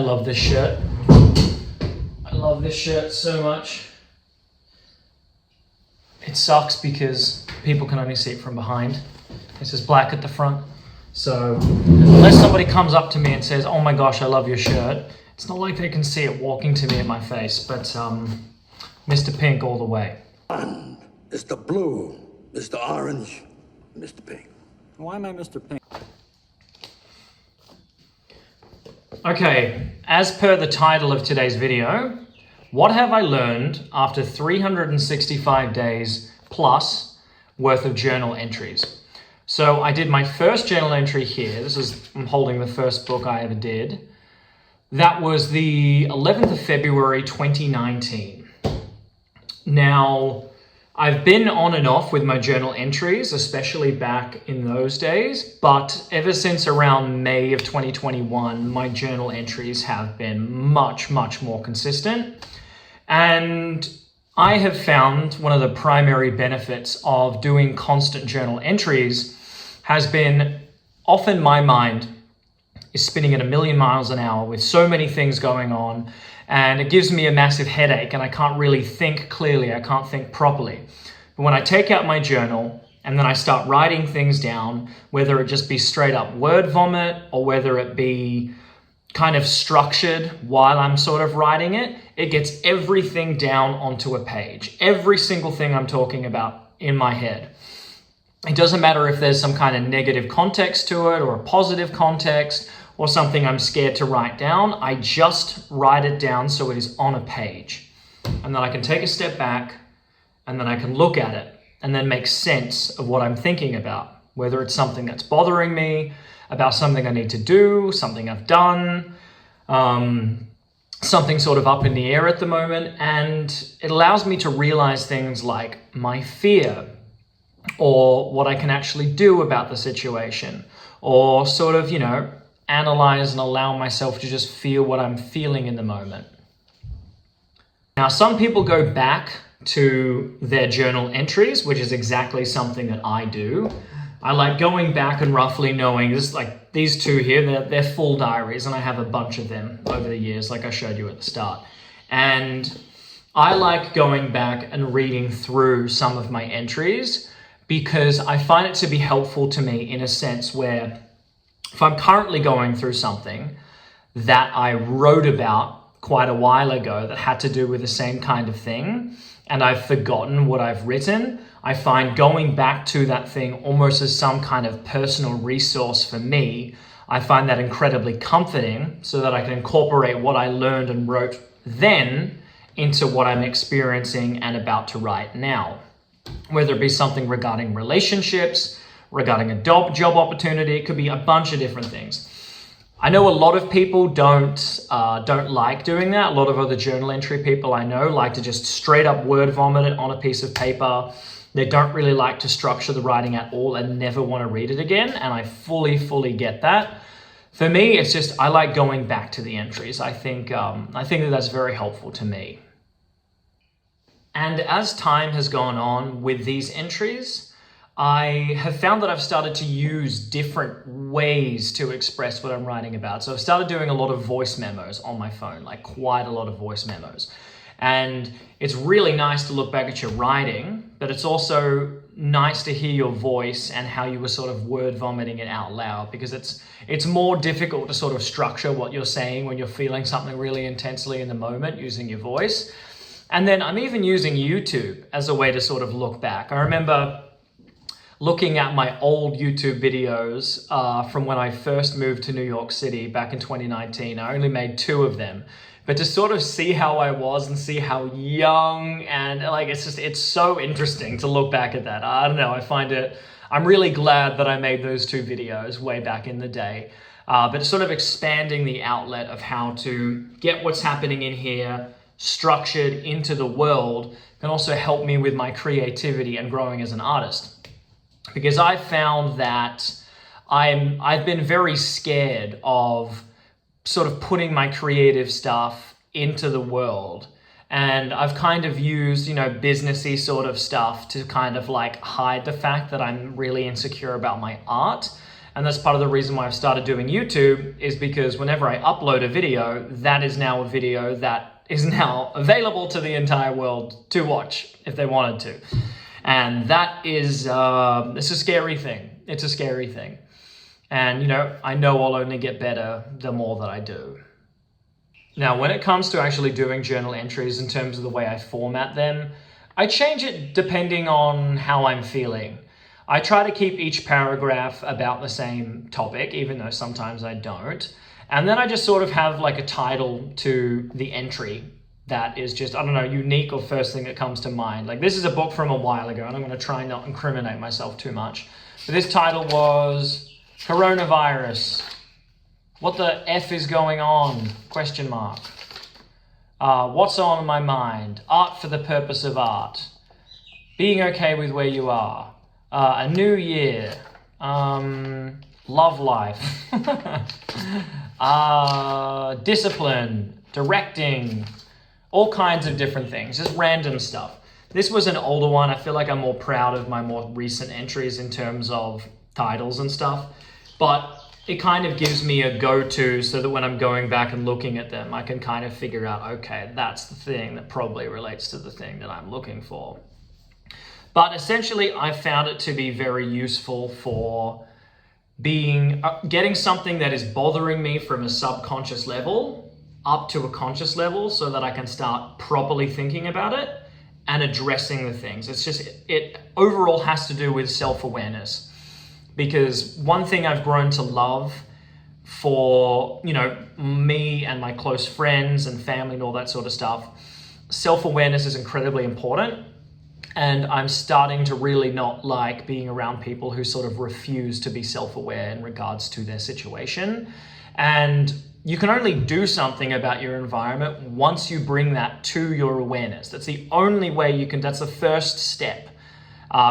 love this shirt. I love this shirt so much. It sucks because people can only see it from behind. This is black at the front. So unless somebody comes up to me and says, oh my gosh, I love your shirt, it's not like they can see it walking to me in my face, but Mr. Pink all the way. Mr. Blue, Mr. Orange, Mr. Pink. Why am I Mr. Pink? Okay, as per the title of today's video, what have I learned after 365 days plus worth of journal entries? So I did my first journal entry here. I'm holding the first book I ever did. That was the 11th of February, 2019. Now, I've been on and off with my journal entries, especially back in those days, but ever since around May of 2021, my journal entries have been much, much more consistent. And I have found one of the primary benefits of doing constant journal entries has been often my mind is spinning at 1,000,000 miles an hour with so many things going on, and it gives me a massive headache and I can't really think clearly, I can't think properly. But when I take out my journal and then I start writing things down, whether it just be straight up word vomit or whether it be kind of structured while I'm sort of writing it, it gets everything down onto a page. Every single thing I'm talking about in my head. It doesn't matter if there's some kind of negative context to it or a positive context or something I'm scared to write down. I just write it down so it is on a page. And then I can take a step back and then I can look at it and then make sense of what I'm thinking about, whether it's something that's bothering me, about something I need to do, something I've done, something sort of up in the air at the moment. And it allows me to realize things like my fear or what I can actually do about the situation, or sort of, analyze and allow myself to just feel what I'm feeling in the moment. Now, some people go back to their journal entries, which is exactly something that I do. I like going back and roughly knowing this, like these two here, they're full diaries, and I have a bunch of them over the years, like I showed you at the start. And I like going back and reading through some of my entries because I find it to be helpful to me in a sense where if I'm currently going through something that I wrote about quite a while ago that had to do with the same kind of thing, and I've forgotten what I've written, I find going back to that thing almost as some kind of personal resource for me. I find that incredibly comforting so that I can incorporate what I learned and wrote then into what I'm experiencing and about to write now. Whether it be something regarding relationships, regarding a job opportunity, it could be a bunch of different things. I know a lot of people don't like doing that. A lot of other journal entry people I know like to just straight up word vomit it on a piece of paper. They don't really like to structure the writing at all and never want to read it again. And I fully get that. For me, it's just, I like going back to the entries. I think that that's very helpful to me. And as time has gone on with these entries, I have found that I've started to use different ways to express what I'm writing about. So I've started doing a lot of voice memos on my phone, like quite a lot of voice memos. And it's really nice to look back at your writing, but it's also nice to hear your voice and how you were sort of word vomiting it out loud, because it's more difficult to sort of structure what you're saying when you're feeling something really intensely in the moment using your voice. And then I'm even using YouTube as a way to sort of look back. I remember looking at my old YouTube videos from when I first moved to New York City back in 2019. I only made 2 of them. But to sort of see how I was and see how young and it's so interesting to look back at that. I don't know, I'm really glad that I made those 2 videos way back in the day. But sort of expanding the outlet of how to get what's happening in here structured into the world can also help me with my creativity and growing as an artist. Because I found that I've been very scared of sort of putting my creative stuff into the world. And I've kind of used, businessy sort of stuff to kind of like hide the fact that I'm really insecure about my art. And that's part of the reason why I've started doing YouTube, is because whenever I upload a video, that is now a video that is now available to the entire world to watch if they wanted to. And that is, it's a scary thing. It's a scary thing. And, you know, I know I'll only get better the more that I do. Now, when it comes to actually doing journal entries in terms of the way I format them, I change it depending on how I'm feeling. I try to keep each paragraph about the same topic, even though sometimes I don't. And then I just sort of have like a title to the entry that is just, I don't know, unique or first thing that comes to mind. Like this is a book from a while ago, and I'm going to try not incriminate myself too much. But this title was Coronavirus. What the F is going on? Question mark. What's on my mind? Art for the purpose of art. Being okay with where you are. A new year. Love life. Discipline. Directing. All kinds of different things. Just random stuff. This was an older one. I feel like I'm more proud of my more recent entries in terms of titles and stuff. But it kind of gives me a go-to so that when I'm going back and looking at them, I can kind of figure out, okay, that's the thing that probably relates to the thing that I'm looking for. But essentially, I found it to be very useful for getting something that is bothering me from a subconscious level up to a conscious level so that I can start properly thinking about it and addressing the things. It's just, it overall has to do with self-awareness. Because one thing I've grown to love for, you know, me and my close friends and family and all that sort of stuff, self-awareness is incredibly important. And I'm starting to really not like being around people who sort of refuse to be self-aware in regards to their situation. And you can only do something about your environment once you bring that to your awareness. That's the only way you can, that's the first step.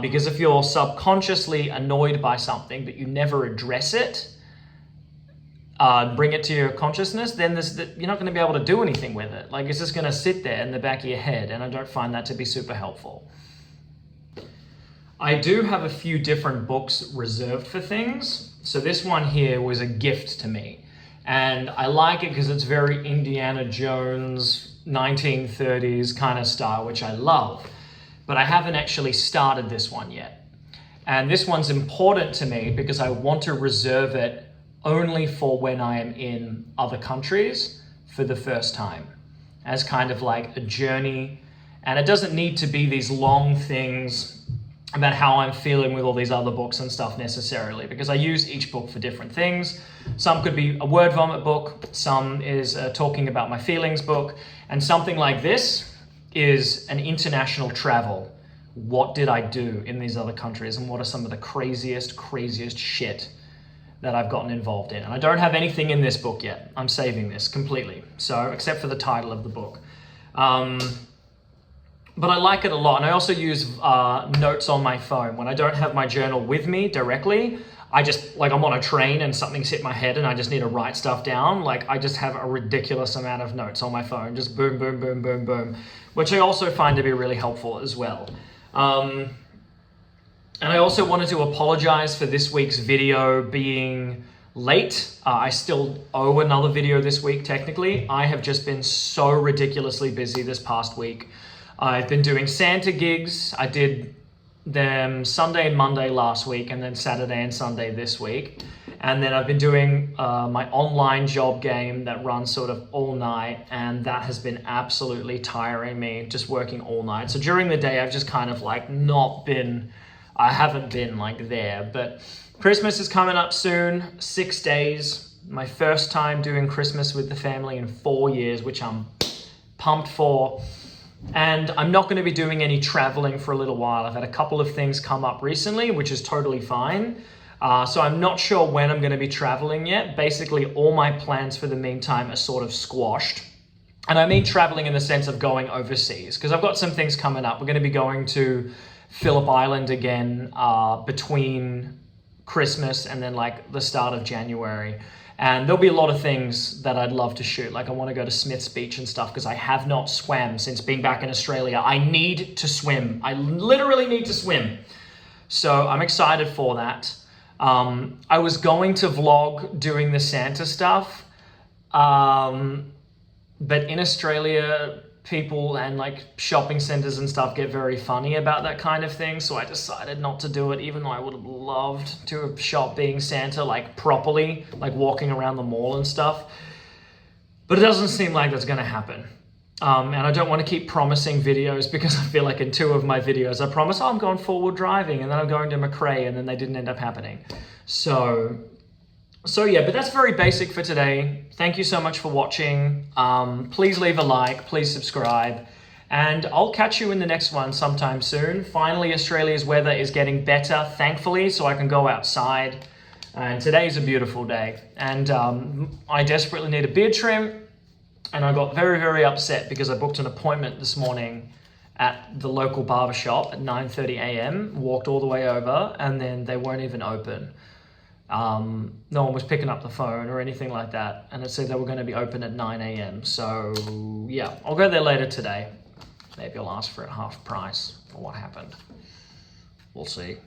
Because if you're subconsciously annoyed by something, but you never address it, bring it to your consciousness, then you're not going to be able to do anything with it. Like it's just going to sit there in the back of your head, and I don't find that to be super helpful. I do have a few different books reserved for things. So this one here was a gift to me. And I like it because it's very Indiana Jones, 1930s kind of style, which I love. But I haven't actually started this one yet. And this one's important to me because I want to reserve it only for when I am in other countries for the first time, as kind of like a journey. And it doesn't need to be these long things about how I'm feeling with all these other books and stuff necessarily, because I use each book for different things. Some could be a word vomit book, some is a talking about my feelings book, and something like this is an international travel. What did I do in these other countries, and what are some of the craziest shit that I've gotten involved in? And I don't have anything in this book yet. I'm saving this completely, so except for the title of the book. But I like it a lot, and I also use notes on my phone. When I don't have my journal with me directly, I just, like I'm on a train and something's hit my head and I just need to write stuff down, like I just have a ridiculous amount of notes on my phone, just boom, boom, boom, boom, boom, which I also find to be really helpful as well. And I also wanted to apologize for this week's video being late. I still owe another video this week, technically. I have just been so ridiculously busy this past week. I've been doing Santa gigs. I did them Sunday and Monday last week, and then Saturday and Sunday this week. And then I've been doing my online job game that runs sort of all night, and that has been absolutely tiring me, just working all night. So during the day, I've just kind of like I haven't been like there. But Christmas is coming up soon, 6 days. My first time doing Christmas with the family in 4 years, which I'm pumped for. And I'm not going to be doing any traveling for a little while. I've had a couple of things come up recently, which is totally fine. So I'm not sure when I'm going to be traveling yet. Basically, all my plans for the meantime are sort of squashed. And I mean traveling in the sense of going overseas, because I've got some things coming up. We're going to be going to Phillip Island again between Christmas and then like the start of January. And there'll be a lot of things that I'd love to shoot. Like I want to go to Smith's Beach and stuff because I have not swam since being back in Australia. I need to swim. I literally need to swim. So I'm excited for that. I was going to vlog doing the Santa stuff, but in Australia, people and like shopping centers and stuff get very funny about that kind of thing. So I decided not to do it, even though I would have loved to have shot being Santa like properly, like walking around the mall and stuff. But it doesn't seem like that's going to happen. And I don't want to keep promising videos because I feel like in 2 of my videos I promised, I'm going forward driving and then I'm going to McRae, and then they didn't end up happening. So yeah, but that's very basic for today. Thank you so much for watching. Please leave a like, please subscribe, and I'll catch you in the next one sometime soon. Finally, Australia's weather is getting better, thankfully, so I can go outside. And today's a beautiful day. And I desperately need a beard trim. And I got very, very upset because I booked an appointment this morning at the local barbershop at 9:30 a.m., walked all the way over, and then they weren't even open. No one was picking up the phone or anything like that, and it said they were going to be open at 9 a.m. So yeah, I'll go there later today. Maybe I'll ask for it half price for what happened. We'll see.